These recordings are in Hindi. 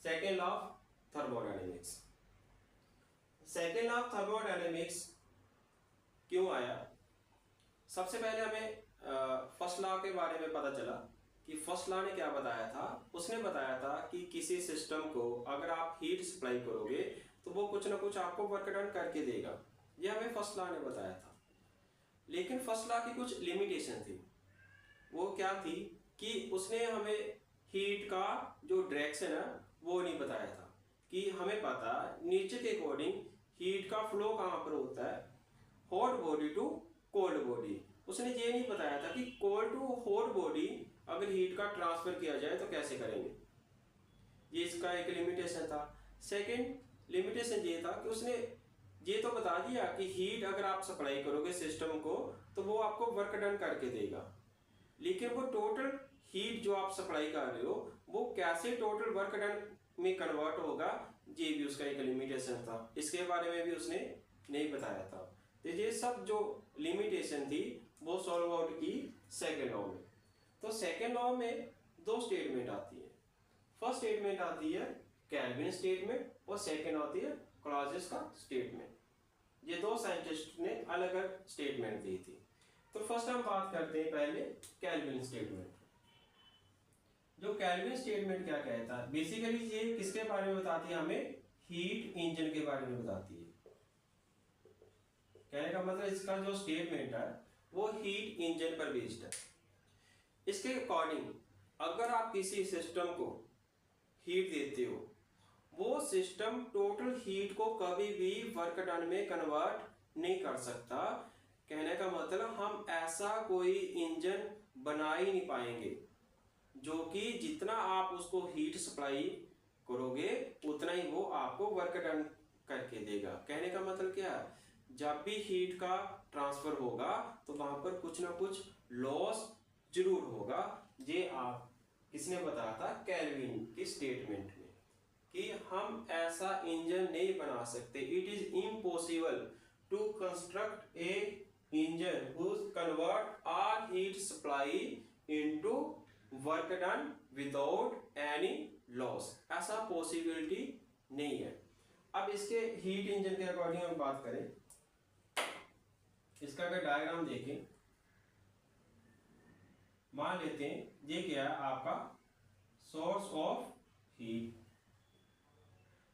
Second law of thermodynamics. Second law of thermodynamics क्यों आया? सबसे पहले हमें फर्स्ट लॉ के बारे में पता चला कि फर्स्ट लॉ ने क्या बताया था। उसने बताया था कि किसी सिस्टम को अगर आप हीट सप्लाई करोगे तो वो कुछ ना कुछ आपको वर्क डन करके देगा। ये हमें फर्स्ट लॉ ने बताया था। लेकिन फर्स्ट लॉ की कुछ लिमिटेशन थी। वो क्या थी कि उसने हमें हीट का जो डायरेक्शन है वो नहीं बताया था कि हमें पता नेचर के अकॉर्डिंग हीट का फ्लो कहाँ पर होता है, hot body to cold body. उसने ये नहीं बताया था कि कोल्ड टू हॉट बॉडी अगर हीट का ट्रांसफर किया जाए तो कैसे करेंगे। ये इसका एक लिमिटेशन था। सेकंड लिमिटेशन ये था कि उसने ये तो बता दिया कि हीट अगर आप सप्लाई करोगे सिस्टम को तो वो आपको वर्क डन करके देगा, लेकिन वो टोटल हीट जो आप सप्लाई कर रहे हो वो कैसे टोटल वर्क डन में कन्वर्ट होगा, ये भी उसका एक लिमिटेशन था। इसके बारे में भी उसने नहीं बताया था। तो ये सब जो लिमिटेशन थी वो सॉल्व आउट की सेकेंड लॉ में। तो सेकेंड लॉ में दो स्टेटमेंट आती है। फर्स्ट स्टेटमेंट आती है केल्विन स्टेटमेंट और सेकेंड आती है क्लॉजियस का स्टेटमेंट। ये दो साइंटिस्ट ने अलग अलग स्टेटमेंट दी थी। तो फर्स्ट हम बात करते हैं पहले केल्विन स्टेटमेंट। जो केल्विन स्टेटमेंट क्या कहता है, बेसिकली ये किसके बारे में बताती है, हमें हीट इंजन के बारे में बताती है। कहने का मतलब इसका जो स्टेटमेंट है वो हीट इंजन पर बेस्ड है। इसके अकॉर्डिंग अगर आप किसी सिस्टम को हीट देते हो वो सिस्टम टोटल हीट को कभी भी वर्क डन में कन्वर्ट नहीं कर सकता। कहने का मतलब हम ऐसा कोई इंजन बना ही नहीं पाएंगे जो कि जितना आप उसको हीट सप्लाई करोगे उतना ही वो आपको वर्क डन करके देगा। कहने का मतलब क्या है, जब भी हीट का ट्रांसफर होगा तो वहां पर कुछ ना कुछ लॉस जरूर होगा। ये आप किसने बताया था, केल्विन की स्टेटमेंट में, कि हम ऐसा इंजन नहीं बना सकते। It is impossible to construct a engine whose convert all heat supply into work done without any loss। ऐसा पॉसिबिलिटी नहीं है। अब इसके हीट इंजन के अकॉर्डिंग हम बात करें, इसका अगर डायग्राम देखें, मान लेते हैं ये क्या है आपका source of heat.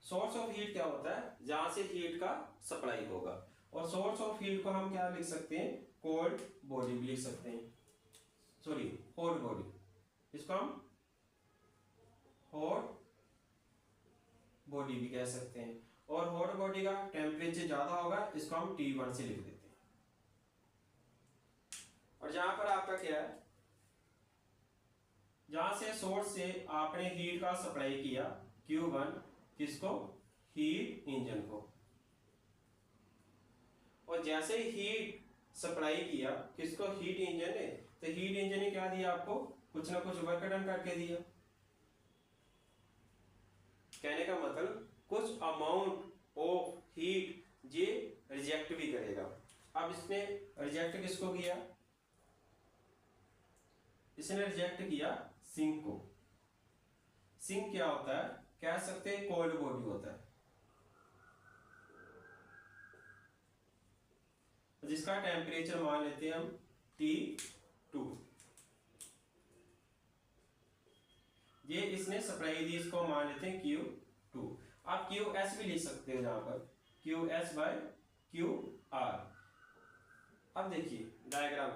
Source of heat क्या होता है, जहां से हीट का सप्लाई होगा। और सोर्स ऑफ हीट को हम क्या लिख सकते हैं, कोल्ड बॉडी भी लिख सकते हैं, सॉरी हॉट बॉडी। इसको हम हॉट बॉडी भी कह सकते हैं। और हॉट बॉडी का टेम्परेचर ज्यादा होगा, इसको हम T1 से लिख देते हैं। और जहां पर आपका क्या है, जहां से सोर्स से आपने हीट का सप्लाई किया Q1, किसको, हीट इंजन को। और जैसे हीट सप्लाई किया किसको, हीट इंजन ने, तो हीट इंजन ने क्या दिया आपको, कुछ ना कुछ वर्क डन करके दिया। कहने का मतलब कुछ अमाउंट ऑफ हीट ये रिजेक्ट भी करेगा। अब इसने रिजेक्ट किसको किया, इसने रिजेक्ट किया सिंक को। सिंक क्या होता है, कह सकते हैं कोल्ड बॉडी होता है, जिसका टेम्परेचर मान लेते हैं हम T2। ये इसने सप्लाई दी, इसको मान लेते हैं Q2। आप QS भी लिख सकते हो, जहां पर QS/QR। अब देखिए डायग्राम,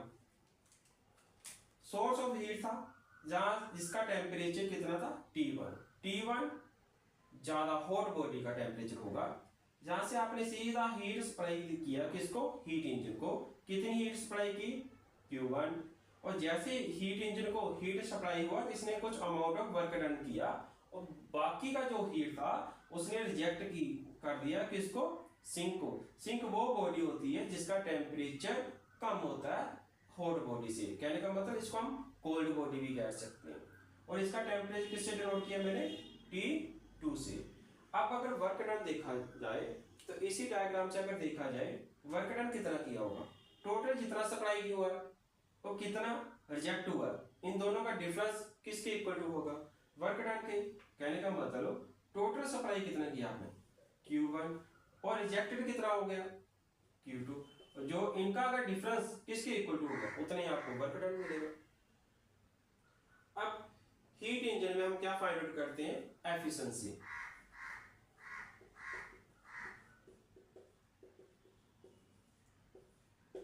सोर्स ऑफ हीट था जहां जिसका टेम्परेचर कितना था, T1 ज्यादा हॉट बॉडी का टेम्परेचर होगा। जहां से आपने सीधा हीट सप्लाई किया किसको, हीट इंजन को। कितनी हीट सप्लाई की, Q1। और जैसे हीट इंजन को हीट सप्लाई हुआ इसने कुछ अमाउंट ऑफ वर्क डन किया, और बाकी का जो हीट था उसने रिजेक्ट की कर दिया किसको, सिंक को। सिंक वो बॉडी होती है जिसका टेम्परेचर कम होता है हॉट बॉडी से। कहने का मतलब इसको हम कोल्ड बॉडी भी कह सकते हैं। और इसका टेम्परेचर किससे डिनोट किया मैंने, T2 से। अब अगर वर्क डन देखा जाए तो इसी डायग्राम से अगर देखा जाए वर्क डन कितना किया होगा, टोटल जितना सप्लाई हुआ है और कितना रिजेक्ट हुआ, इन दोनों का डिफरेंस किसके इक्वल टू होगा, वर्क डन के। कहने का मतलब टोटल सप्लाई कितना किया आपने Q1 और रिजेक्टेड कितना हो गया Q2। जो इनका अगर डिफरेंस किसके इक्वल टू होगा उतना ही आपको वर्क डन मिलेगा। अब हीट इंजन में हम क्या फाइंड आउट करते हैं एफिशिएंसी।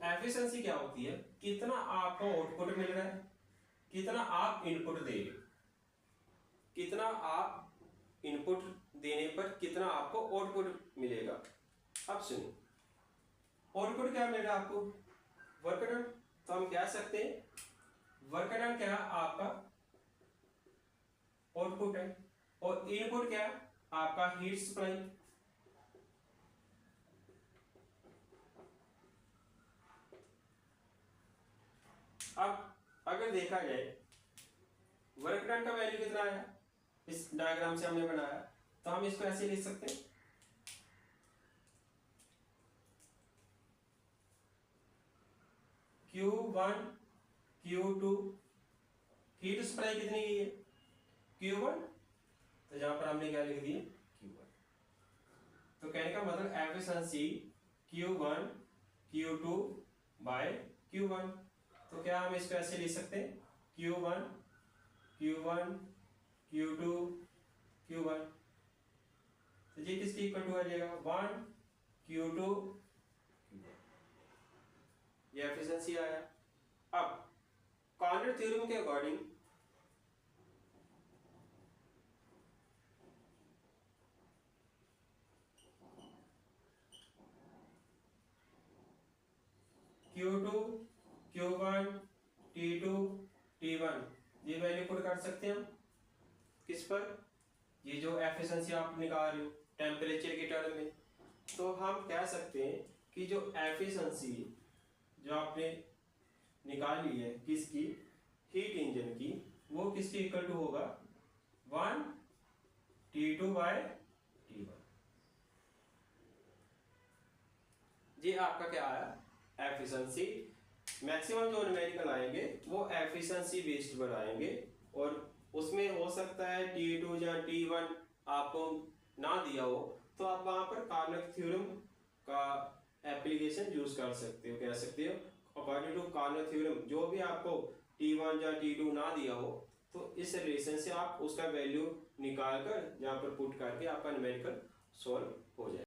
एफिशिएंसी क्या होती है कितना आपको आउटपुट मिल रहा है, कितना आप इनपुट दे रहे हो, कितना आप इनपुट देने पर कितना आपको आउटपुट मिलेगा। अब सुनिए आउटपुट क्या मिल रहा है आपको वर्क डन। तो हम कह सकते हैं वर्क डन क्या आपका आउटपुट है और इनपुट क्या आपका हीट सप्लाई। अब अगर देखा जाए वर्क डन का वैल्यू कितना आया इस डायग्राम से हमने बनाया, तो हम इसको ऐसे लिख सकते हैं Q1 Q2 हीट सप्लाई कितनी की है Q1, तो जहां पर हमने क्या लिख दिया Q1। तो कहने का मतलब efficiency Q1 Q2 bye Q1। तो क्या हम इसको ऐसे लिख सकते हैं Q1 Q1 Q2 Q1। तो ये किसकी इक्वल टू आ जाएगा 1 Q2 ये एफिशिएंसी आया। अब कॉर्नर थ्योरम के according Q2 Q1 T2 T1 ये वैल्यू पुट कर सकते हैं हम किस पर, ये जो एफिशिएंसी आप निकाल रहे हो टेम्परेचर के टर्म में। तो हम कह सकते हैं कि जो एफिशिएंसी जो आपने निकाल ली है किसकी हीट इंजन की, वो किसके इक्वल टू होगा 1 T2 बाय T1। ये आपका क्या आया एफिशिएंसी। मैक्सिमम जो न्यूमेरिकल आएंगे वो एफिशिएंसी बेस्ड पर आएंगे और उसमें हो सकता है T2 या T1 आपको ना दिया हो तो आप वहां पर कार्नक थ्योरम का एप्लीकेशन यूज कर सकते हो। कह सकते हो अकॉर्डिंग टू कार्नक थ्योरम जो भी आपको T1 या T2 ना दिया हो तो इस रिलेशन से आप उसका वैल्यू निकाल कर यहाँ पर पुट करके आपका न्यूमेरिकल सॉल्व हो जाए।